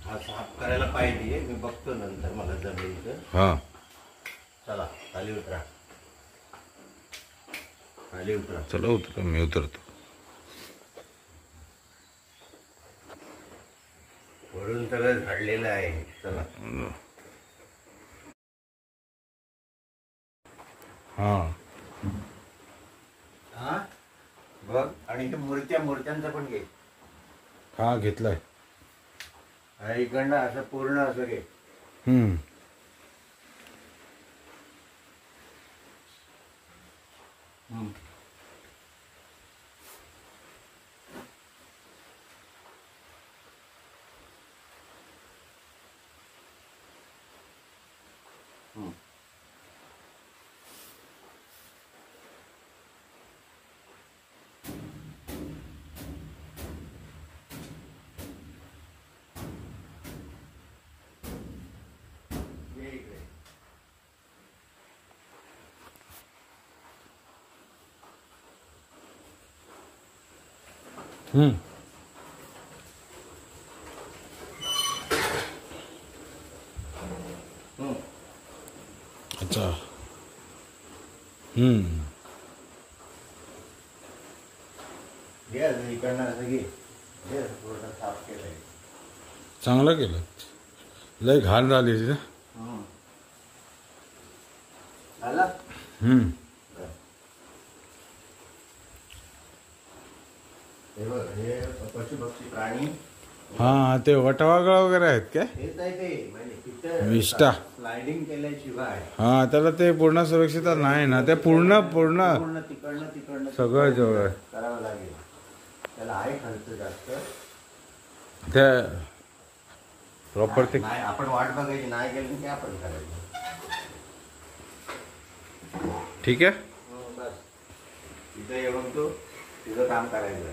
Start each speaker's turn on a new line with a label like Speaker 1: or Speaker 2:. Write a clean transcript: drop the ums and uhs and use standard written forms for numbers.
Speaker 1: हा साफ करायला पाहिजे, मी बघतो नंतर मला जमेल तर.
Speaker 2: हा
Speaker 1: चला खाली उतरा, खाली उतरा.
Speaker 2: चला उतर, मी उतरतो.
Speaker 1: वरून सगळं झाडलेलं आहे. चला.
Speaker 2: हा
Speaker 1: हा बघ, आणि हे मूर्त्यांचं पण घे.
Speaker 2: हा घेतलाय.
Speaker 1: इकडनं असं पूर्ण असं घे.
Speaker 2: हम्म हम्म अच्छा.
Speaker 1: घे इकडनं असं घे. पूर्ण साफ केलंय.
Speaker 2: चांगलं केलं. लय घाण झाली ना.
Speaker 1: आला. हे बघ, हे पशुपक्षी प्राणी.
Speaker 2: हा ते वटवागळ वगैरे आहेत काय?
Speaker 1: हेच आहे ते, म्हणजे तिथं
Speaker 2: विष्टा
Speaker 1: स्लायडिंग केल्याशिवाय.
Speaker 2: हा त्याला ते पूर्ण सुरक्षितता नाही ना. ते पूर्ण
Speaker 1: तिकडनं
Speaker 2: सगळं जवळ
Speaker 1: करावं लागेल. त्याला आहे खर्च जास्त.
Speaker 2: ते प्रॉपर ते
Speaker 1: नाही, आपण वाट बघायची, नाही गेली की आपण करायचं.
Speaker 2: ठीक आहे.
Speaker 1: बस इथं येऊन तू तुझं काम करायचं.